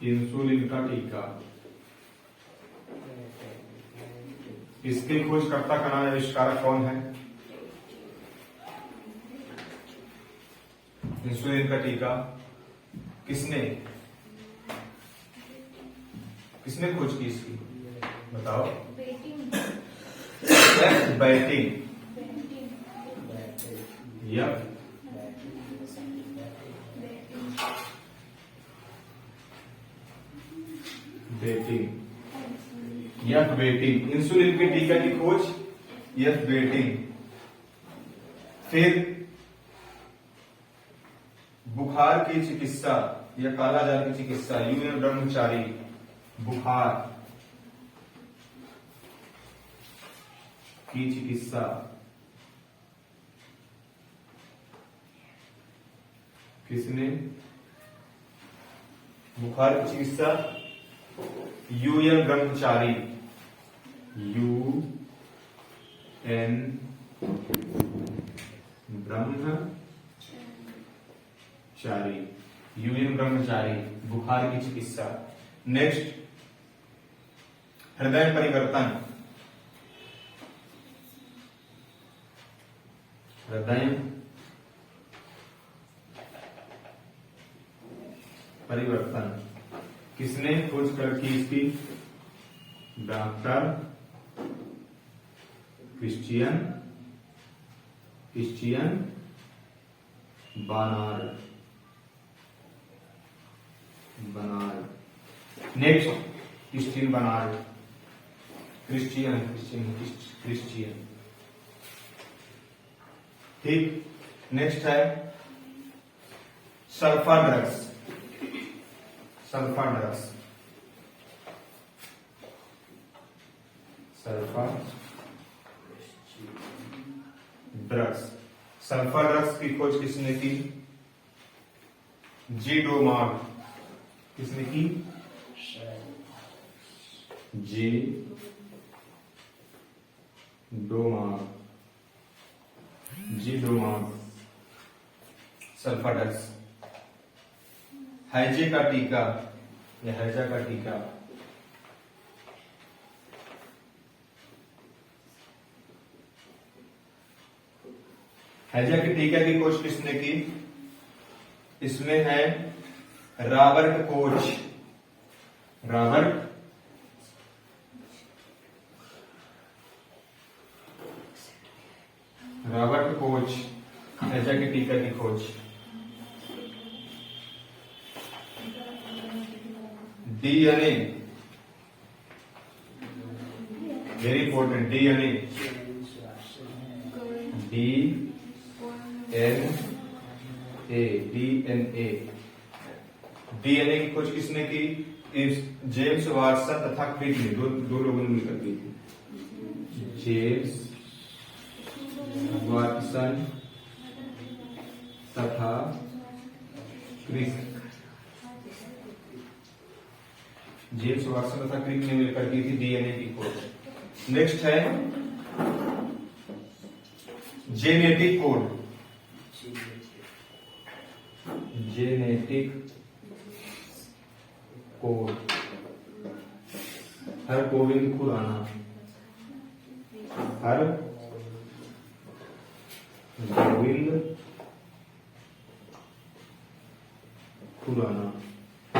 Insulin का टीका। इसकी खोजकर्ता का नाम आविष्कारक कौन है? इंसुलिन का टीका किसने खोज की इसकी? बताओ। बैटिंग या बेटिंग। इंसुलिन के टीका की खोज यफ बेटिंग। फिर बुखार की चिकित्सा या कालाजार की चिकित्सा यूएन ब्रह्मचारी। बुखार की चिकित्सा किसने? बुखार की चिकित्सा यूएन ब्रह्मचारी। यूएन ब्रह्मचारी बुखार की चिकित्सा। नेक्स्ट, हृदय परिवर्तन। हृदय परिवर्तन किसने खोज कर की इसकी? Doctor Christian Barnard. Next, Christian Barnard. Christian. ठीक। नेक्स्ट है सल्फा ड्रग्स। सल्फा ड्रग्स की खोज किसने की? जी डोमार्ग। किसने की? जी डोमार्ग। Sulfa drugs. हैजे का टीका या हैजा का टीका हैजा के टीका की खोज किसने की? इसमें है रॉबर्ट कोच। हैजा के टीका की खोज। DNA, very important. डीएनए की खोज किसने की? जेम्स वाटसन तथा क्रिक ने, दो लोगों ने मिलकर की थी। जेम्स वाटसन तथा क्रिक ने मिलकर की थी डीएनए की खोज। नेक्स्ट है genetic code. Har Gobind Khorana.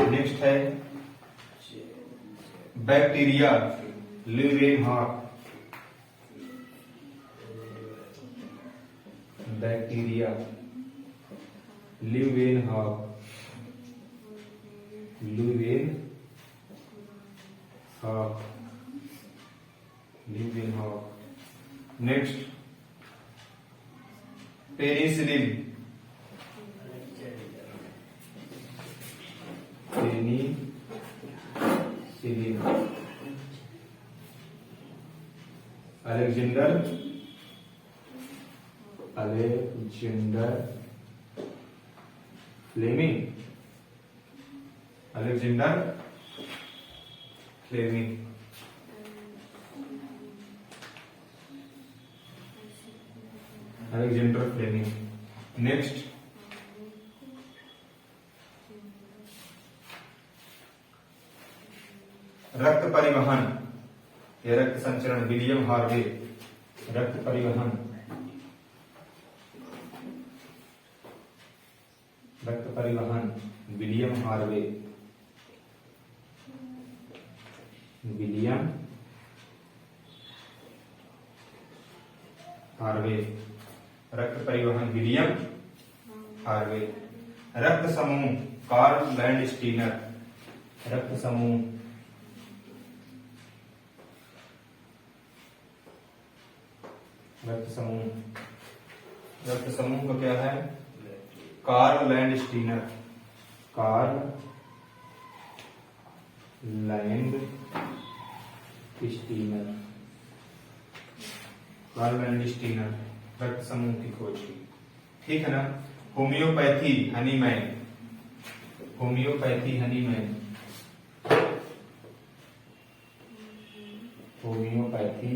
Next है bacteria Leeuwenhoek. Next, penicillin. Alexander Fleming. Next, रक्त परिवहन या रक्त संचरण विलियम हार्वे। रक्त परिवहन, रक्त परिवहन विलियम हार्वे। विलियम हार्वे, रक्त परिवहन विलियम हार्वे। रक्त समूह कार्ल लैंडस्टीनर। रक्त समूह, रक्त समूह, रक्त समूह का क्या है? Karl Landsteiner. Karl Landsteiner, Karl Landsteiner रक्त समूह की खोज की। ठीक है ना। Homeopathy Hahnemann. Homeopathy Hahnemann. Homeopathy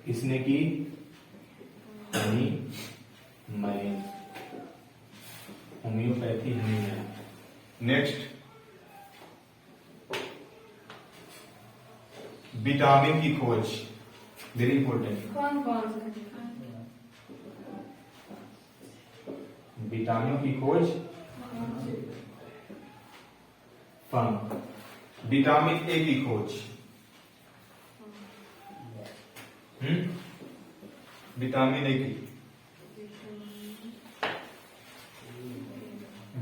किसने की? Hahnemann. Homeopathy Hahnemann. Next, vitamin की खोज, वेरी इंपॉर्टेंट। कौन कौन सा? विटामिन की खोज फंक। विटामिन ए की खोज, विटामिन ए की,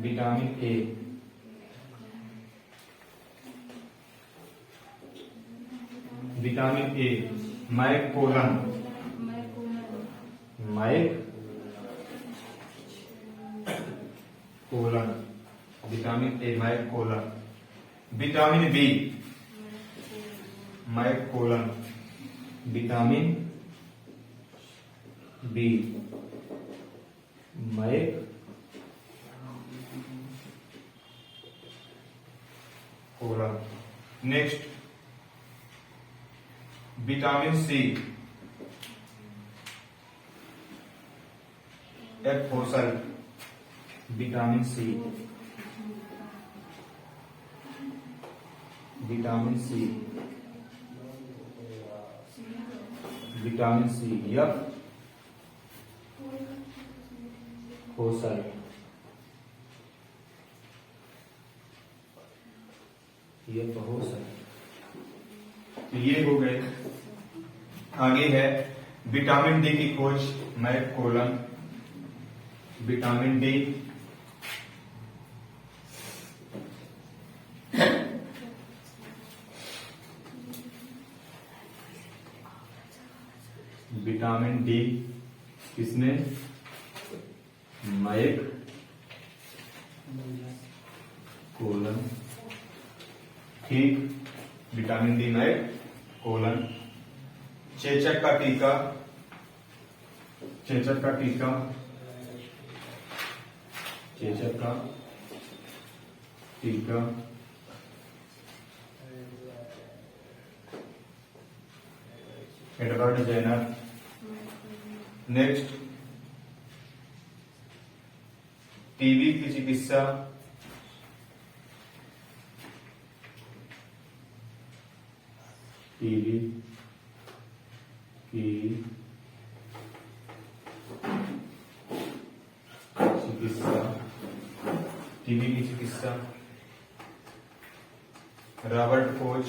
vitamin A, vitamin A McCollum, McCollum, vitamin A McCollum. Vitamin B McCollum, vitamin B McCollum. Next, vitamin C एफोसल, vitamin C, vitamin C, vitamin C यफ फोसल। ये फोसल। तो ये हो गए। आगे है विटामिन डी की खोज मैकोलन। विटामिन डी, विटामिन डी किसने? मैकोलन। ठीक, विटामिन डी मैकोलन। चेचक का टीका, चेचक का टीका, चेचक का टीका, एडवर्ड जेनर। नेक्स्ट, टीबी की चिकित्सा, टीबी की चिकित्सा, टीबी की चिकित्सा Robert Koch.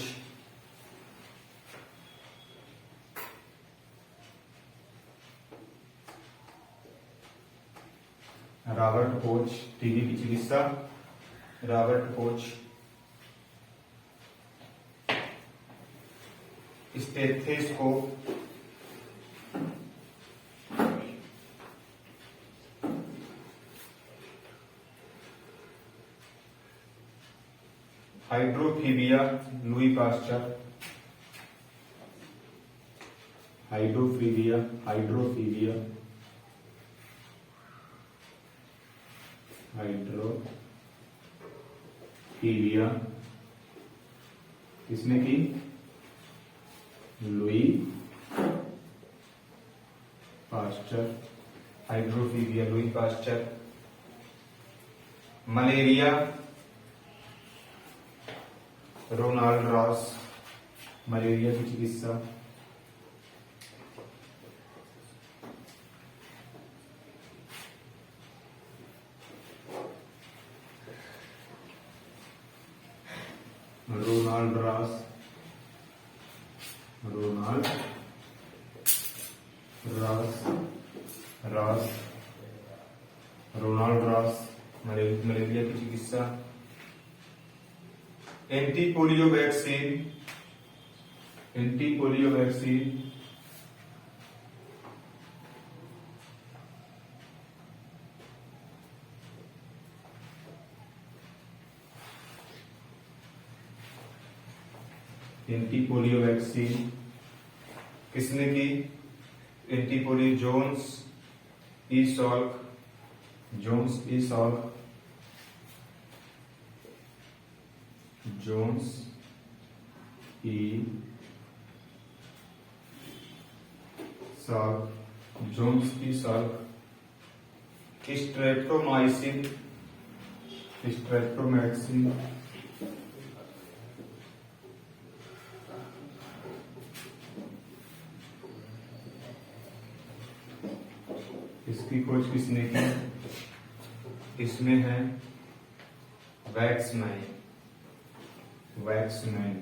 Robert Koch, TB की चिकित्सा Robert Koch. Stethoscope, hydrophobia Louis Pasteur. Hydrophobia, hydrophobia, hydrophobia किसने की? Louis Pasteur. Hydrophobia Louis Pasteur. Malaria, Ronald Ross, malaria की चिकित्सा। Ronald Ross, Ronald Ross, Ross, Ronald Ross, malaria की चिकित्सा। Anti polio vaccine, anti polio vaccine. Anti polio vaccine किसने की? Anti polio Jonas E Salk, Jonas E Salk, Jonas E Salk, Jonas E Salk. Streptomycin, streptomycin, इसकी खोज किसने की? इसमें है वैक्समैन, वैक्समैन।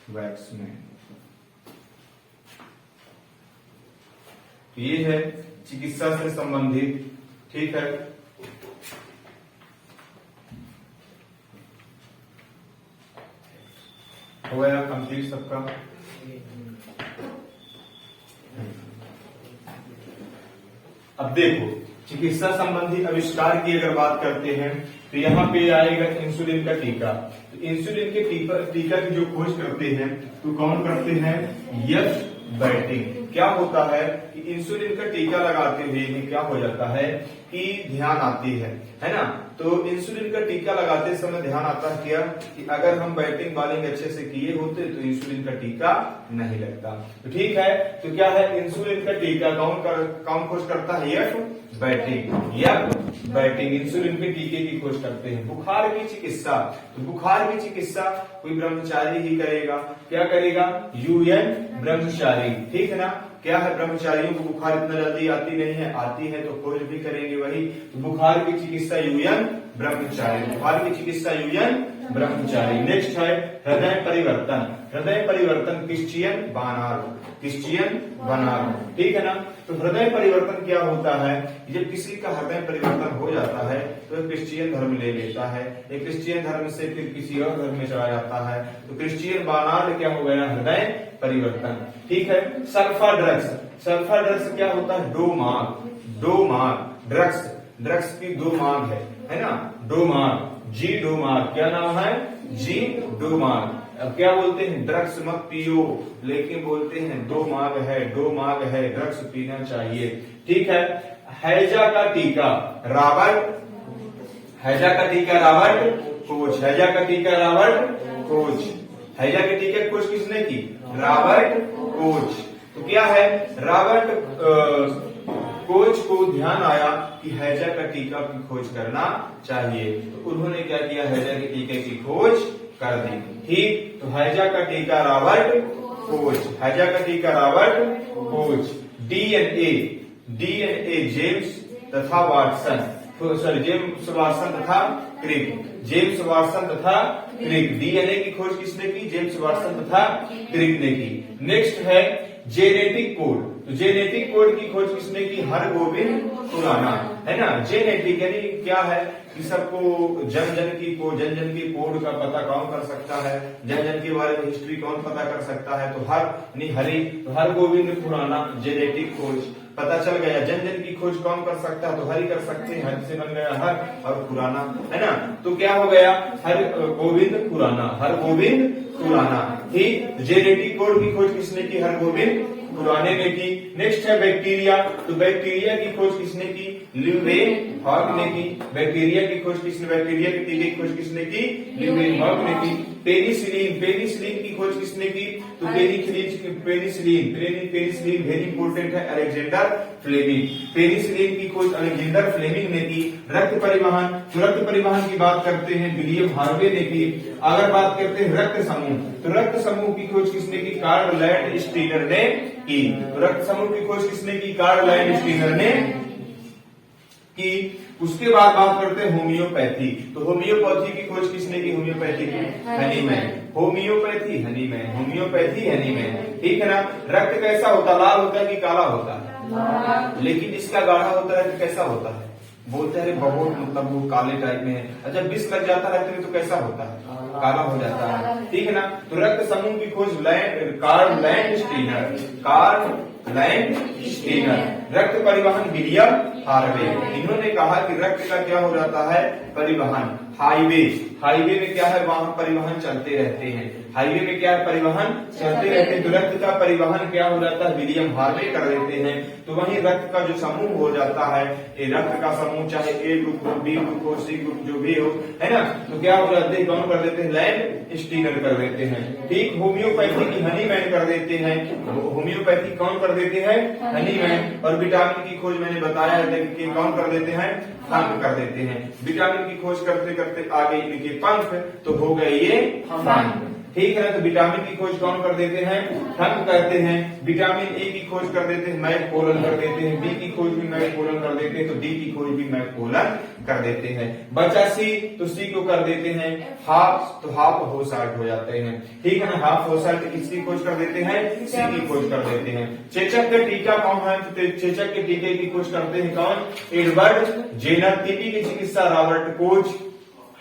वैक्समैन। ये है चिकित्सा से संबंधित, ठीक है। हो गया कंप्लीट सबका। अब देखो चिकित्सा संबंधी आविष्कार की अगर बात करते हैं तो यहाँ पे आएगा इंसुलिन का टीका। तो इंसुलिन के टीका की जो खोज करते हैं तो कौन करते हैं? यश बैटिंग। क्या होता है कि इंसुलिन का टीका लगाते हुए में क्या हो जाता है कि ध्यान आती है ना। तो इंसुलिन का टीका लगाते समय ध्यान आता है क्या कि अगर हम बैटिंग बॉलिंग अच्छे से किए होते तो इंसुलिन का टीका नहीं लगता। तो ठीक है, तो क्या है इंसुलिन का टीका कौन खोज करता है? यश बैटिंग, यश बैटिंग इंसुलिन के टीके की खोज करते हैं। बुखार की चिकित्सा, तो बुखार की चिकित्सा कोई ब्रह्मचारी ही करेगा। क्या करेगा? यूएन ब्रह्मचारी, ठीक है ना। क्या है? ब्रह्मचारियों को बुखार इतना जल्दी आती नहीं है, आती है तो खोज भी करेंगे वही। तो बुखार की चिकित्सा यूएन ब्रह्मचारी, बुखार की चिकित्सा यूएन ब्रह्मचारी। नेक्स्ट है हृदय परिवर्तन, हृदय परिवर्तन क्रिश्चियन बार्नार्ड, क्रिश्चियन बार्नार्ड, ठीक है ना। तो हृदय परिवर्तन क्या होता है? जब किसी का हृदय परिवर्तन हो जाता है तो क्रिश्चियन धर्म ले लेता है, एक क्रिश्चियन धर्म से फिर किसी और धर्म में चला जाता है। तो क्रिश्चियन बार्नार्ड क्या हो गया? हृदय परिवर्तन, ठीक है। सल्फा ड्रग्स, सल्फा ड्रग्स क्या होता है? दो मार्ग ड्रग्स, ड्रग्स की दो मार्ग है ना। डोमार्ग, जी डोमार्ग, क्या नाम है? जी डोमार्ग। अब क्या बोलते हैं? ड्रग्स मत पियो, लेकिन बोलते हैं दो मार्ग है, दो मार्ग है, ड्रग्स पीना चाहिए, ठीक है। हैजा का टीका रॉबर्ट, हैजा का टीका रॉबर्ट कोच, हैजा का टीका रॉबर्ट कोच, हैजा के टीके की खोज किसने की? Robert Koch. तो क्या है? रॉबर्ट कोच को ध्यान आया कि हैजा का टीका की खोज करना चाहिए, तो उन्होंने क्या किया? हैजा के टीके की खोज कर दी, ठीक। तो हैजा का टीका रॉबर्ट कोच, हैजा का टीका Robert Koch. DNA, DNA James तथा वाटसन, सॉरी जेम्स वाटसन तथा क्रिक, जेम्स वाटसन तथा क्रिक। डीएनए की खोज किसने की? जेम्स वाटसन तथा क्रिक ने की। नेक्स्ट है जेनेटिक कोड, तो जेनेटिक कोड की खोज किसने की? हरगोविंद खुराना, है ना। जेनेटिक यानी क्या है कि सबको जन जन की कोड का पता कौन कर सकता है, जन जन के बारे में हिस्ट्री कौन पता कर सकता है? तो हरगोविंद खुराना जेनेटिक खोज पता चल गया। जन जन की खोज कौन कर सकता है? तो हरि कर सकते हैं, हरि से बन गया हर और खुराना, है ना। तो क्या हो गया? हरगोविंद खुराना, हरगोविंद खुराना, ठीक। जेनेटिक कोड की खोज किसने की? हरगोविंद खुराने ने की। नेक्स्ट है बैक्टीरिया, तो बैक्टीरिया की खोज किसने की? ल्यूवेनहॉक ने की। बैक्टीरिया की खोज किसने? बैक्टीरिया के टीके की खोज किसने की? ल्यूवेनहॉक ने की। पेनिसिलिन, पेनिसिलिन की खोज किसने की? तो पेनिसिलिन वेरी इंपोर्टेंट है, अलेक्जेंडर फ्लेमिंग। पेनिसिलिन की खोज अलेक्जेंडर फ्लेमिंग ने की। रक्त परिवहन, तो रक्त परिवहन की बात करते हैं विलियम हार्वे ने की। अगर बात करते हैं रक्त समूह, तो रक्त समूह की खोज किसने की? कार्ल लैंडस्टीनर ने की। तो रक्त समूह की खोज किसने की? कार्ल लैंडस्टीनर ने की। उसके बाद बात करते हैं होम्योपैथी, तो होम्योपैथी की खोज किसने की? होम्योपैथी की Hahnemann. Homeopathy Hahnemann, homeopathy Hahnemann, ठीक है ना। रक्त कैसा होता? लाल होता है कि काला होता है? लेकिन इसका गाढ़ा होता है तो कैसा होता है? बोलते हैं बहुत, मतलब वो काले टाइप में है। अच्छा, विष लग जाता है तो कैसा होता है? काला हो जाता है, ठीक है ना। तो रक्त समूह की खोज कार्ल लैंडस्टीनर। रक्त परिवहन विलियम हार्वे। इन्होंने कहा कि रक्त का क्या हो जाता है? परिवहन। हाईवे में क्या है? वहां परिवहन चलते रहते हैं। हाईवे में क्या है? परिवहन चलते रहते हैं। तो रक्त का परिवहन क्या हो जाता है? विलियम हार्वे कर देते हैं। तो वहीं रक्त का जो समूह हो जाता है, ये रक्त का समूह चाहे ए ग्रुप हो, बी ग्रुप हो, सी ग्रुप जो भी हो, है ना, तो क्या हो जाते हैं? कौन कर देते हैं? लैंडस्टीनर कर देते हैं, ठीक। होम्योपैथी की हनीमैन कर देते हैं। होम्योपैथी कौन कर देते हैं? हनीमैन। और विटामिन की खोज मैंने बताया है कि कौन कर देते हैं? फंक कर देते हैं। विटामिन की खोज करते करते आ गई इनके पंख, तो हो गए ये फंक, ठीक है ना। तो विटामिन की खोज कौन कर देते हैं? फंक करते हैं। विटामिन ए की खोज कर देते हैं, मैकपोलन कर देते हैं। बी की खोज भी मैकपोलन कर देते हैं, तो डी की खोज भी मैकपोलन कर देते हैं। बचा सी, तो सी को कर देते हैं हाफ, तो हाफ होसार्ट हो जाते हैं, ठीक है ना। हाफ होसार्ट किसकी खोज कर देते हैं? सी की खोज कर देते हैं। चेचक का टीका कौन है? तो चेचक के टीके की खोज करते हैं कौन? Edward Jenner. टीबी की चिकित्सा रॉबर्ट कोच।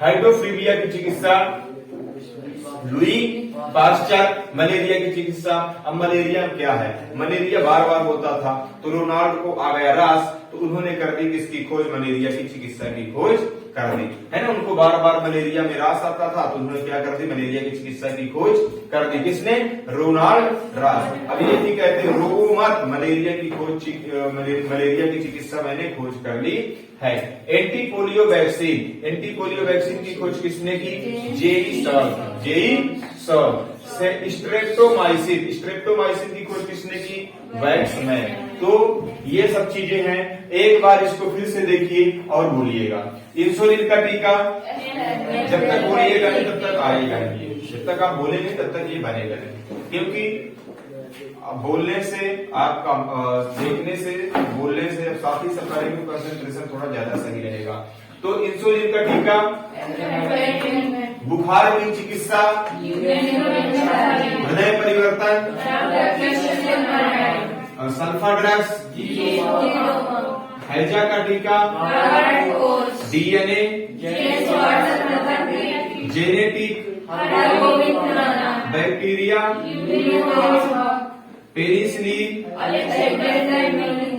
हाइड्रोफीलिया की चिकित्सा लुई पास्चर। मलेरिया की चिकित्सा, अब मलेरिया क्या है? मलेरिया बार बार होता था, तो रोनाल्ड को आ गया रास, तो उन्होंने कर दी किसकी खोज? मलेरिया की चिकित्सा की खोज कर दी, है ना। उनको बार बार मलेरिया में रास आता था, तो उन्होंने क्या कर दी? मलेरिया की चिकित्सा की खोज कर दी। किसने? रोनाल्ड रास। अब ये भी कहते हैं रो मत, मलेरिया की खोज, मलेरिया की चिकित्सा मैंने खोज कर ली है। Anti polio vaccine, anti polio vaccine की खोज किसने की? JEE solve. स्ट्रेप्टोमाइसिन, स्ट्रेप्टोमाइसिन की खोज किसने की? वैक्समैन। तो ये सब चीजें हैं, एक बार इसको फिर से देखिए और बोलिएगा। इंसुलिन का टीका, जब तक बोलिएगा नहीं तब तक आएगा नहीं, जब तक आप बोलेंगे तब तक ये बनेगा नहीं, क्योंकि बोलने से आपका देखने से बोलने से साथ ही सब करेंगे, कंसंट्रेशन थोड़ा ज्यादा सही रहेगा। तो इंसुलिन का टीका, बुखार की चिकित्सा, हृदय परिवर्तन, सल्फर ड्रग्स, हैजा का टीका, डीएनए, जेनेटिक, बैक्टीरिया, पेनिसिलिन,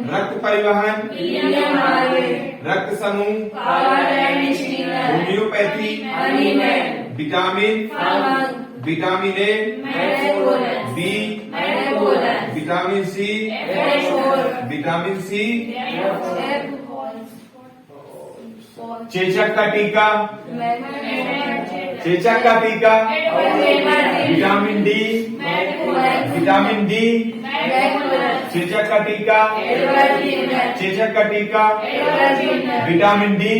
रक्त परिवहन, रक्त समूह, homeopathy, vitamin, vitamin A, B, vitamin C, vitamin C, चेचक का टीका, चेचक का टीका, विटामिन डी, विटामिन डी, चेचक का टीका, चेचक का टीका, विटामिन डी,